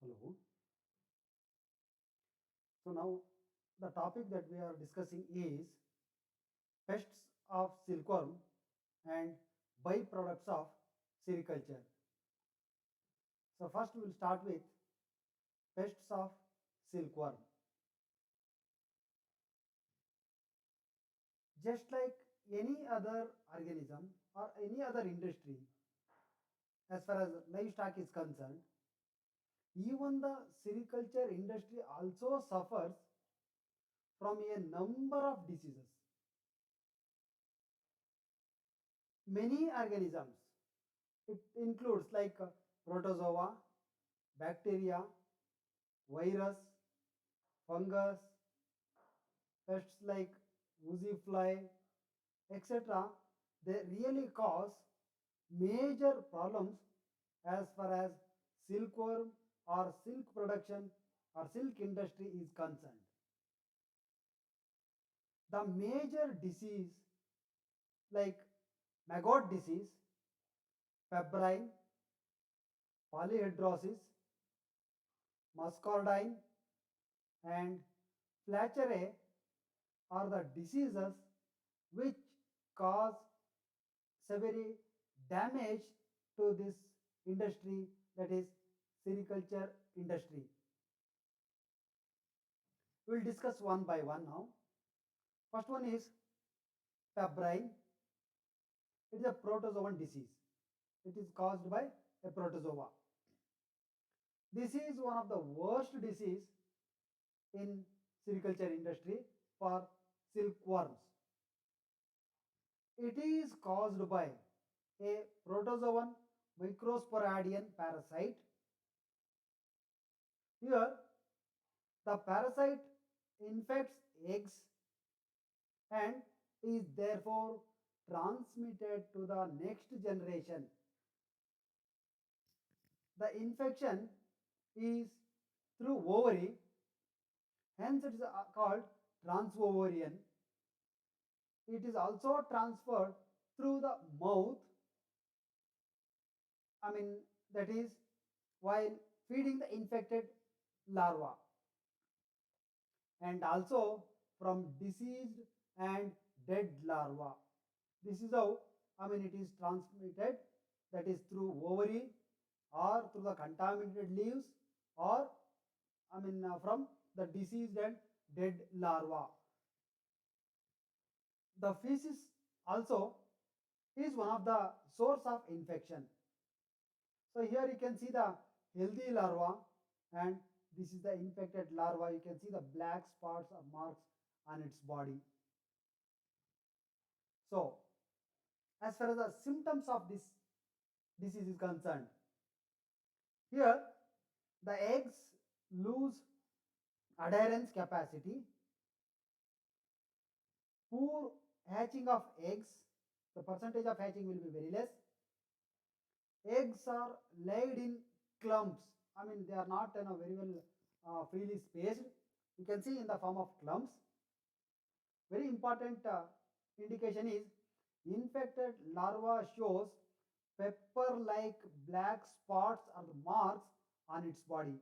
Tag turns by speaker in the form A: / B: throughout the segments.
A: Hello. So now the topic that we are discussing is pests of silkworm and byproducts of sericulture. So first we will start with pests of silkworm. Just like any other organism or any other industry, as far as livestock is concerned, even the sericulture industry also suffers from a number of diseases. Many organisms, it includes like protozoa, bacteria, virus, fungus, pests like woozy fly, etc. They really cause major problems as far as silkworm or silk production or silk industry is concerned. The major disease like maggot disease, febrile, polyhedrosis, muscardine, and Flacheae are the diseases which cause severe damage to this industry, that is sericulture industry. We will discuss one by one now. First one is febrile. It is a protozoan disease. It is caused by a protozoa. This is one of the worst disease in sericulture industry for silkworms. It is caused by a protozoan microsporadian parasite. Here, the parasite infects eggs and is therefore transmitted to the next generation. The infection is through ovary, hence it is called transovarian. It is also transferred through the mouth, that is while feeding the infected larva, and also from diseased and dead larva. This is how it is transmitted, that is through ovary or through the contaminated leaves or from the diseased and dead larva. The feces also is one of the source of infection. So here you can see the healthy larva and this is the infected larva. You can see the black spots or marks on its body. So as far as the symptoms of this disease is concerned, here the eggs lose adherence capacity, poor hatching of eggs, the percentage of hatching will be very less. Eggs are laid in clumps. They are not very well freely spaced. You can see in the form of clumps. Very important indication is infected larva shows pepper-like black spots or marks on its body.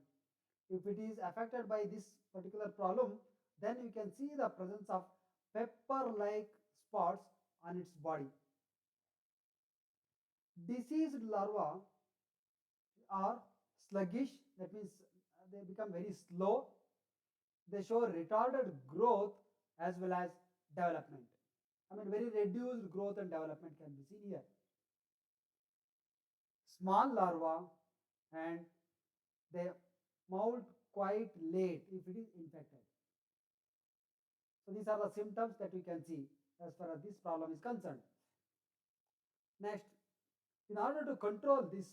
A: If it is affected by this particular problem, then you can see the presence of pepper-like spots on its body. Diseased larvae are sluggish, that means they become very slow. They show retarded growth as well as development. Very reduced growth and development can be seen here. Small larvae, and they molt quite late if it is infected. So these are the symptoms that we can see as far as this problem is concerned. Next, in order to control this,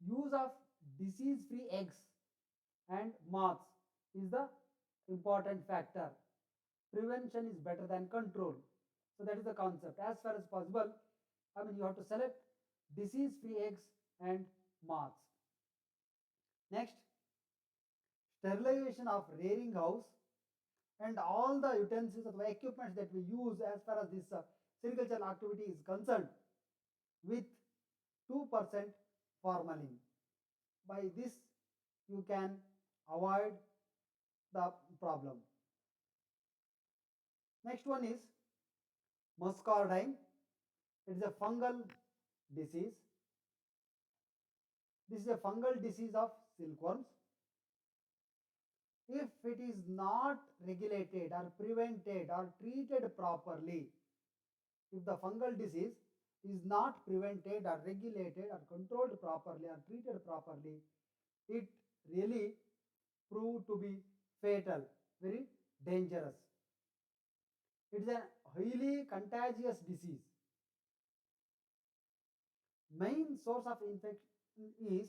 A: use of disease-free eggs and moths is the important factor. Prevention is better than control. So that is the concept. As far as possible, you have to select disease-free eggs and moths. Next, sterilization of rearing house and all the utensils or the equipment that we use as far as this sericultural activity is concerned with 2% formalin. By this you can avoid the problem. Next one is muscardine. It is a fungal disease. This is a fungal disease of silkworms. If it is not regulated or prevented or treated properly, if the fungal disease is not prevented or regulated or controlled properly or treated properly, it really proved to be fatal, very dangerous. It is a highly contagious disease. Main source of infection is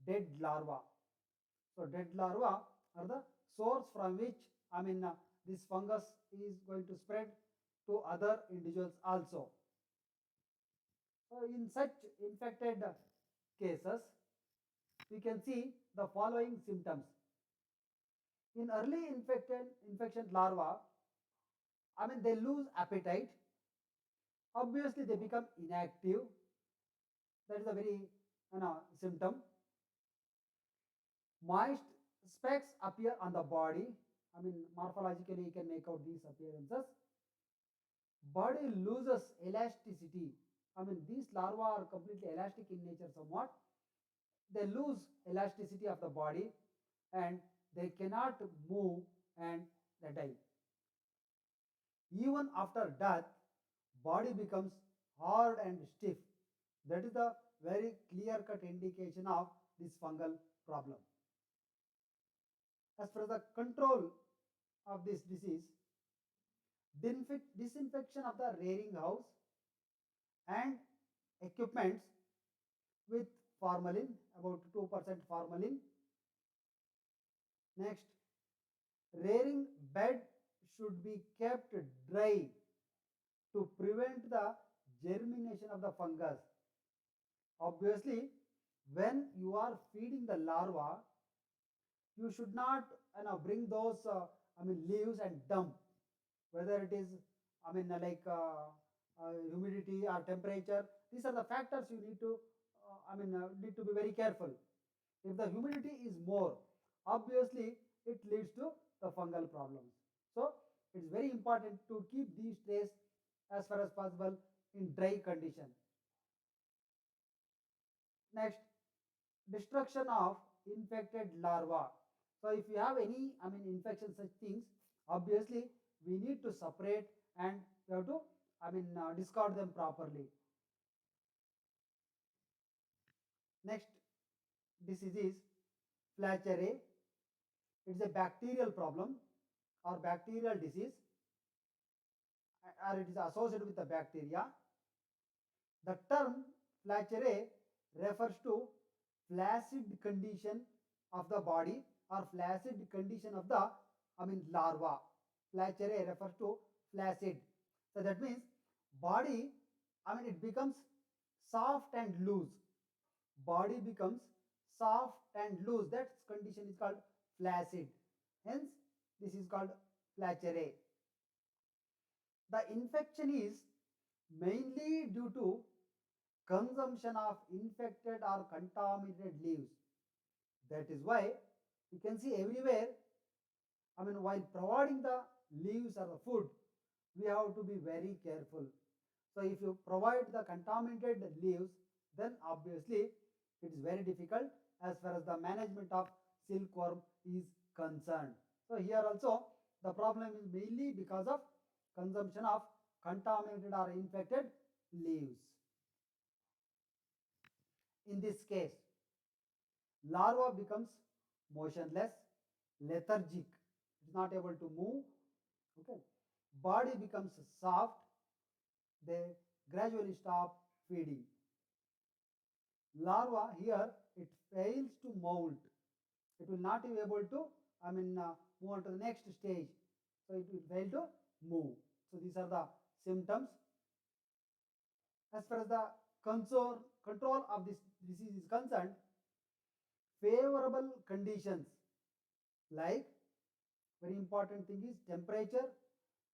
A: dead larva. So dead larva are the source from which this fungus is going to spread to other individuals also. So in such infected cases, we can see the following symptoms. In early infection larva, they lose appetite. Obviously, they become inactive. That is a very symptom. Moist specks appear on the body. Morphologically, you can make out these appearances. Body loses elasticity. These larvae are completely elastic in nature somewhat. They lose elasticity of the body and they cannot move and they die. Even after death, body becomes hard and stiff. That is the very clear-cut indication of this fungal problem. As for the control of this disease, disinfection of the rearing house and equipments with formalin, about 2% formalin. Next, rearing bed should be kept dry to prevent the germination of the fungus. Obviously, when you are feeding the larva, you should not bring those leaves and dump, whether it is humidity or temperature. These are the factors you need to need to be very careful. If the humidity is more, obviously it leads to the fungal problems. So it is very important to keep these trays as far as possible in dry condition. Next, destruction of infected larva. So if you have any infection such things, obviously we need to separate and we have to discard them properly. Next disease is Flachearia. It's a bacterial problem or bacterial disease, or it is associated with the bacteria. The term Flachearia refers to flaccid condition of the body or flaccid condition of the larva. Flachearia refers to flaccid. So that means body it becomes soft and loose. Body becomes soft and loose. That condition is called flaccid. Hence, this is called Flachearia. The infection is mainly due to consumption of infected or contaminated leaves. That is why you can see everywhere, while providing the leaves or the food, we have to be very careful. So if you provide the contaminated leaves, then obviously it is very difficult as far as the management of silkworm is concerned. So here also the problem is mainly because of consumption of contaminated or infected leaves. In this case, larva becomes motionless, lethargic, it is not able to move. Okay, body becomes soft, they gradually stop feeding. Larva here, it fails to molt. It will not be able to move on to the next stage. So it will fail to move. So these are the symptoms. As far as the control of this disease is concerned, favorable conditions like, very important thing is, temperature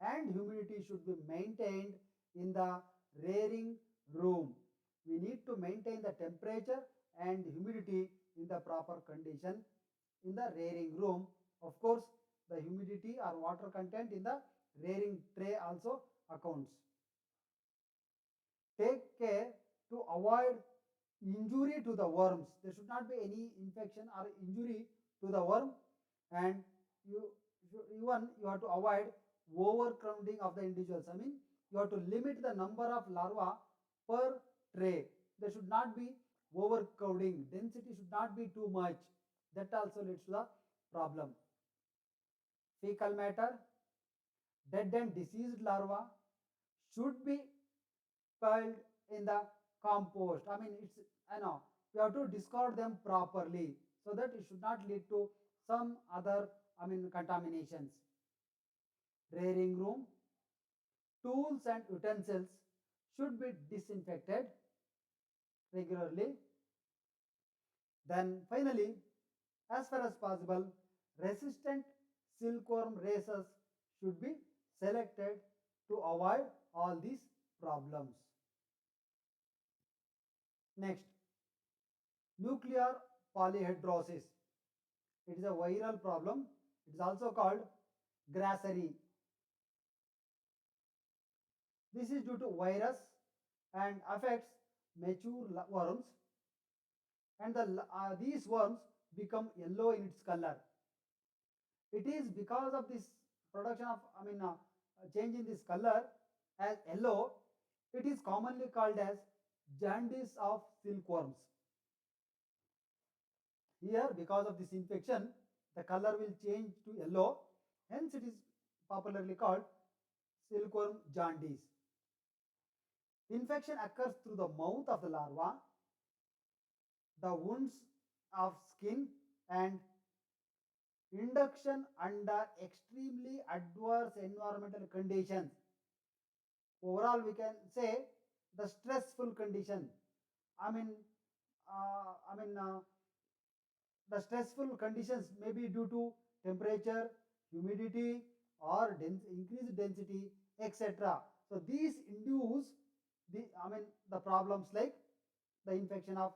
A: and humidity should be maintained in the rearing room. We need to maintain the temperature and humidity in the proper condition in the rearing room. Of course, the humidity or water content in the rearing tray also accounts. Take care to avoid injury to the worms. There should not be any infection or injury to the worm, and even you have to avoid overcrowding of the individuals. I mean, you have to limit the number of larvae per tray. There should not be overcrowding. Density should not be too much. That also leads to the problem. Fecal matter, dead and diseased larvae should be piled in the compost. I mean, it's, I know, you have to discard them properly so that it should not lead to some other, I mean, contaminations. Rearing room, tools and utensils should be disinfected regularly. Then finally, as far as possible, resistant silkworm races should be selected to avoid all these problems. Next, nuclear polyhedrosis. It is a viral problem. It is also called grassery. This is due to virus and affects mature worms, and these worms become yellow in its color. It is because of this production of, I mean, change in this color as yellow, it is commonly called as jaundice of silkworms. Here, because of this infection, the color will change to yellow, hence it is popularly called silkworm jaundice. Infection occurs through the mouth of the larva, the wounds of skin, and induction under extremely adverse environmental conditions. Overall, we can say the stressful condition. I mean, uh, I mean, uh, the stressful conditions may be due to temperature, humidity, or increased density, etc. So these induce the problems like the infection of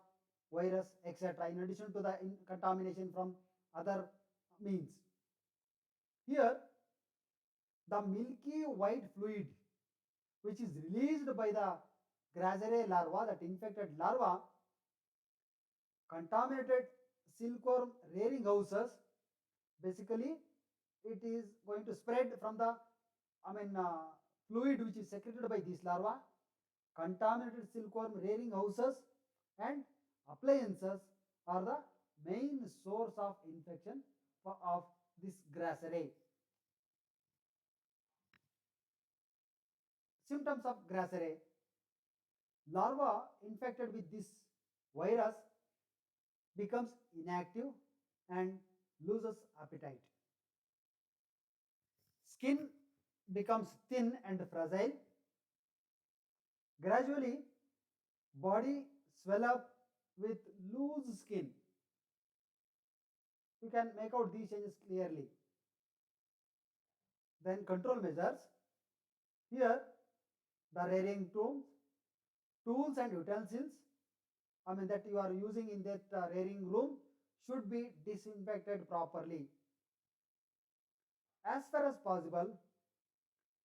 A: virus, etc. In addition to the contamination from other means. Here, the milky white fluid which is released by the Grasseria larva, that infected larva, contaminated silkworm rearing houses. Basically, it is going to spread from the, fluid which is secreted by these larvae, contaminated silkworm rearing houses, and appliances are the main source of infection of this Grasseria. Symptoms of Grasseria. Larva infected with this virus becomes inactive and loses appetite. Skin becomes thin and fragile. Gradually, body swell up with loose skin. You can make out these changes clearly. Then control measures. Here, the rearing tools and utensils, that you are using in that rearing room should be disinfected properly. As far as possible,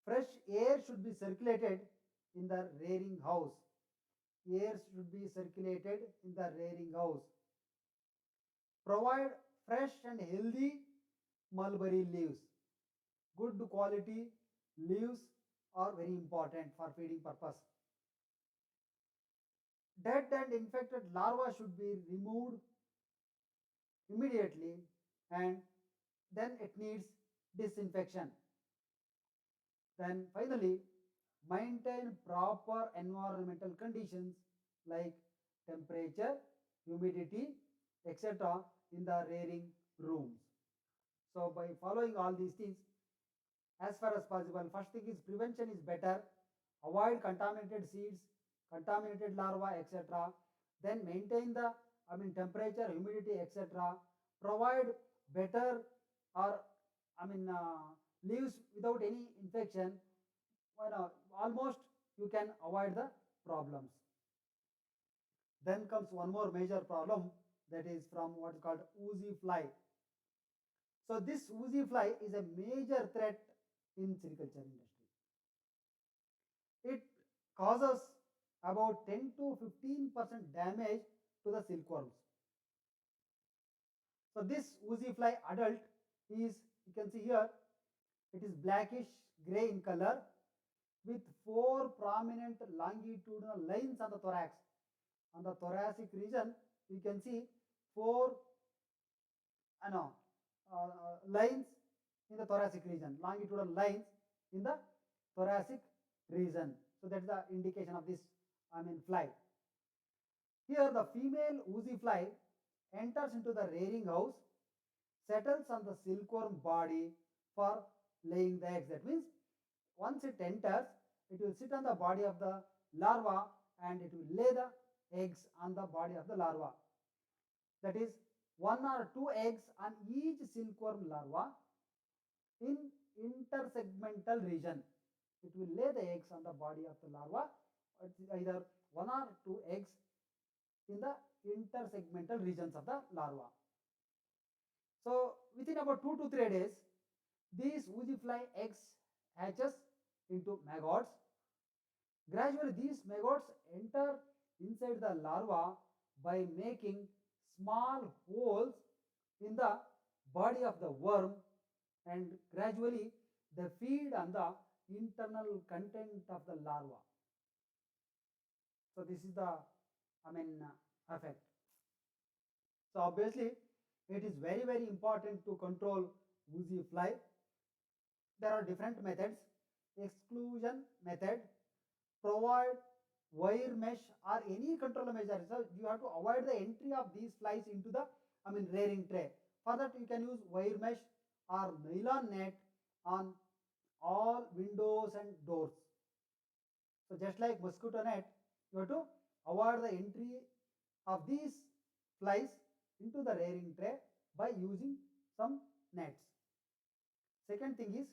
A: fresh air should be circulated in the rearing house. Air should be circulated in the rearing house. Provide fresh and healthy mulberry leaves. Good quality leaves are very important for feeding purpose. Dead and infected larvae should be removed immediately, and then it needs disinfection. Then finally, maintain proper environmental conditions like temperature, humidity, etc. in the rearing rooms. So by following all these things, as far as possible, first thing is prevention is better. Avoid contaminated seeds, contaminated larvae, etc. Then maintain the temperature, humidity, etc. Provide better or leaves without any infection. Almost you can avoid the problems. Then comes one more major problem, that is from what is called oozy fly. So this oozy fly is a major threat in sericulture industry. It causes about 10 to 15% damage to the silkworms. So this oozy fly adult is, you can see here, it is blackish gray in color with 4 prominent longitudinal lines on the thorax. On the thoracic region, you can see 4 no, lines in the thoracic region, longitudinal lines in the thoracic region. So that's the indication of this, fly. Here the female oozy fly enters into the rearing house, settles on the silkworm body for laying the eggs. That means once it enters, it will sit on the body of the larva and it will lay the eggs on the body of the larva. That is 1 or 2 eggs on each silkworm larva in intersegmental region. It will lay the eggs on the body of the larva, either 1 or 2 eggs in the intersegmental regions of the larva. So within about 2 to 3 days, these oozy fly eggs hatches into maggots. Gradually, these maggots enter inside the larva by making small holes in the body of the worm, and gradually they feed on the internal content of the larva. So this is the effect. So obviously it is very very important to control oozy fly. There are different methods. Exclusion method, provide wire mesh or any control measure. So you have to avoid the entry of these flies into the rearing tray. For that you can use wire mesh or nylon net on all windows and doors. So just like mosquito net, you have to avoid the entry of these flies into the rearing tray by using some nets. Second thing is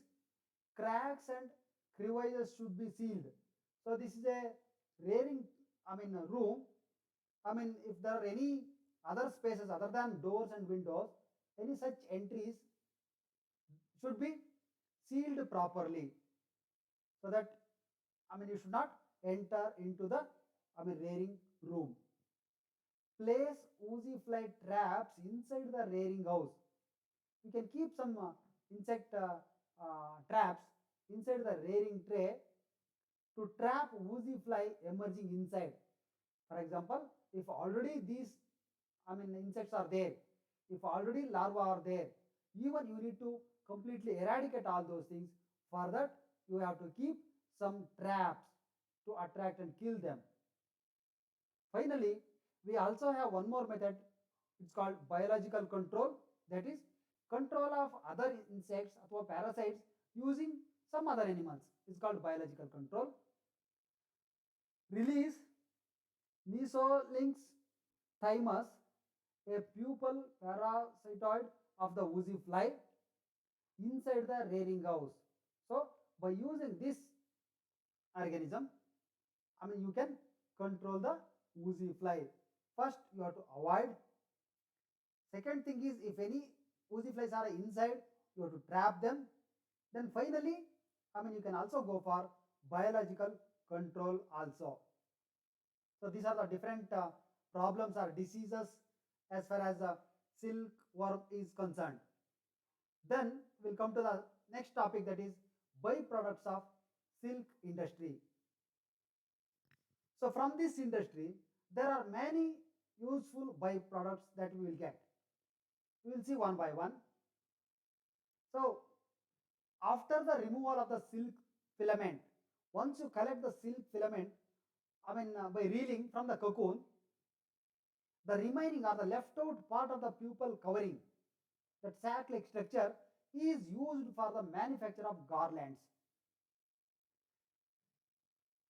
A: cracks and crevices should be sealed. So this is a rearing room. If there are any other spaces other than doors and windows, any such entries should be sealed properly, so that you should not enter into the rearing room. Place oozy fly traps inside the rearing house. You can keep some insect traps inside the rearing tray to trap oozy fly emerging inside. For example, if already these insects are there, if already larvae are there, even you need to completely eradicate all those things. For that you have to keep some traps to attract and kill them. Finally, we also have one more method. It's called biological control. That is control of other insects or parasites using some other animals. It's called biological control. Release Mesolinx thymus, a pupal parasitoid of the oozy fly, inside the rearing house. So by using this organism, you can control the oozy fly. First you have to avoid. Second thing is, if any oozy flies are inside, you have to trap them. Then finally, you can also go for biological control also. So these are the different problems or diseases as far as silkworm is concerned. Then we'll come to the next topic, that is byproducts of silk industry. So from this industry, there are many useful byproducts that we will get. We will see one by one. So after the removal of the silk filament, once you collect the silk filament, by reeling from the cocoon, the remaining or the left out part of the pupal covering, that sac-like structure, is used for the manufacture of garlands.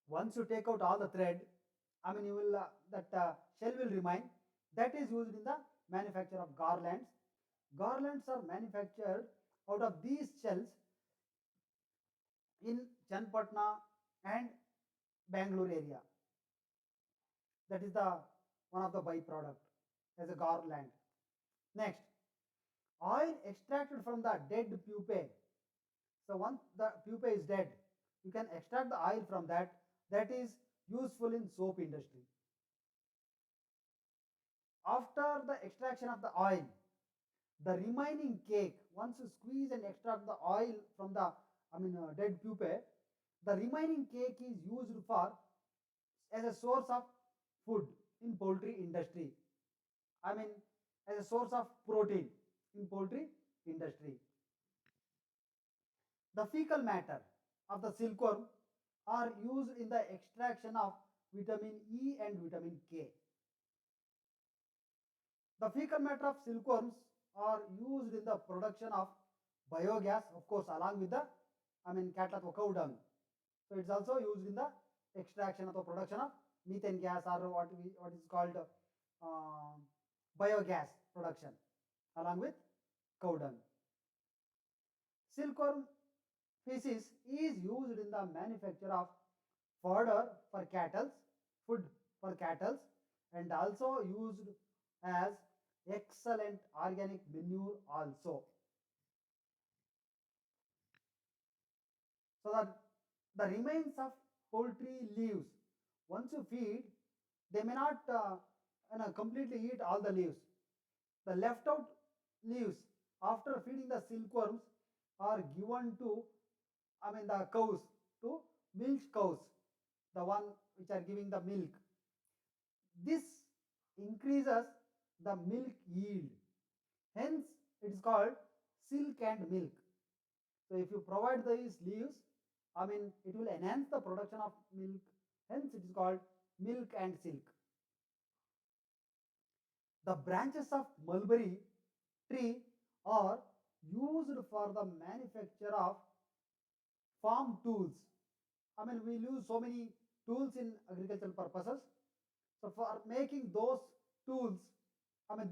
A: Once you take out all the thread, you will that shell will remain. That is used in the manufacture of garlands. Garlands are manufactured out of these shells in Chanpatna and Bangalore area. That is the one of the byproduct. as a garland. Next, oil extracted from the dead pupae. So once the pupa is dead, you can extract the oil from that. That is useful in soap industry. After the extraction of the oil, the remaining cake, once you squeeze and extract the oil from the dead pupae, the remaining cake is used for as a source of food in poultry industry. I mean, as a source of protein in poultry industry. The fecal matter of the silkworm are used in the extraction of vitamin E and vitamin K. The fecal matter of silkworms are used in the production of biogas, of course, along with the cattle or cow dung. So it's also used in the extraction or production of methane gas, or what is called uh, biogas production along with cow dung. Silkworm feces is used in the manufacture of fodder for cattle, food for cattle, and also used as excellent organic manure also. So that the remains of poultry leaves, once you feed, they may not completely eat all the leaves. The left out leaves after feeding the silkworms are given to the cows, to milk cows, the one which are giving the milk. This increases the milk yield. Hence, it is called silk and milk. So, if you provide these leaves, it will enhance the production of milk. Hence, it is called milk and silk. The branches of mulberry tree are used for the manufacture of farm tools. We use so many tools in agricultural purposes. So for making those tools,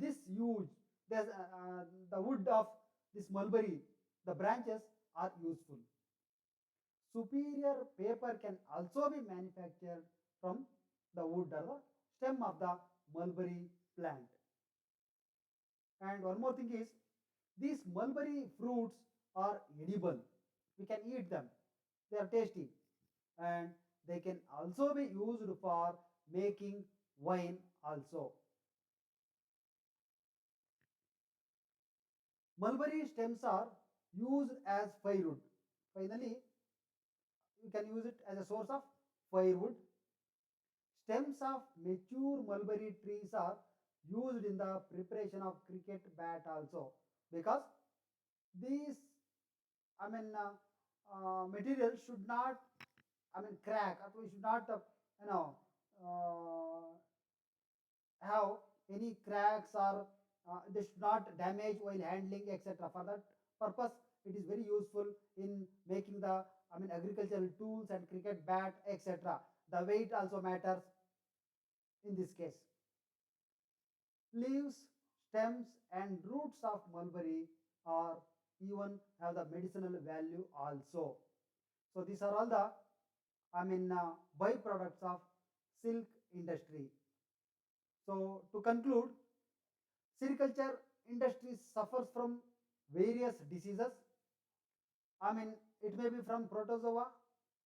A: this huge, there's the wood of this mulberry, the branches are useful. Superior paper can also be manufactured from the wood or the stem of the mulberry plant. And one more thing is, these mulberry fruits are edible. We can eat them. They are tasty. And they can also be used for making wine also. Mulberry stems are used as firewood. Finally, you can use it as a source of firewood. Stems of mature mulberry trees are used in the preparation of cricket bat also, because these material should not crack, or we should not you know uh, have any cracks, or they should not damage while handling, etc. For that purpose, it is very useful in making the agricultural tools and cricket bat, etc. The weight also matters in this case. Leaves, stems, and roots of mulberry are even have the medicinal value also. So these are all the byproducts of silk industry. So to conclude, sericulture industry suffers from various diseases. It may be from protozoa,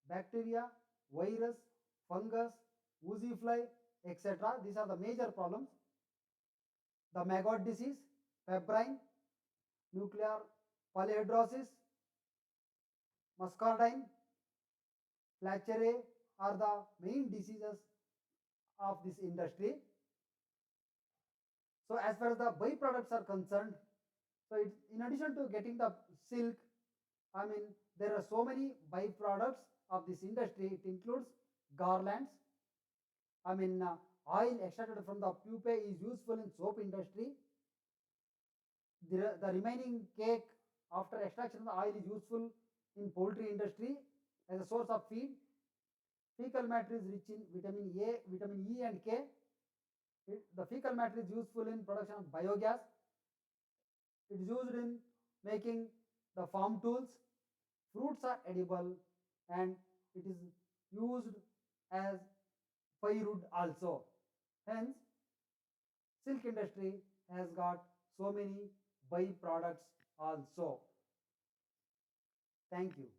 A: bacteria, virus, fungus, oozy fly, etc. These are the major problems. The maggot disease, febrile, nuclear polyhedrosis, muscardine, Flachery are the main diseases of this industry. So as far as the byproducts are concerned, so it's, in addition to getting the silk, there are so many byproducts of this industry. It includes garlands. Oil extracted from the pupae is useful in soap industry. The remaining cake after extraction of the oil is useful in poultry industry as a source of feed. Fecal matter is rich in vitamin A, vitamin E and K. The fecal matter is useful in production of biogas. It is used in making the farm tools. Fruits are edible, and it is used as firewood also. Hence, Silk industry has got so many byproducts also. Thank you.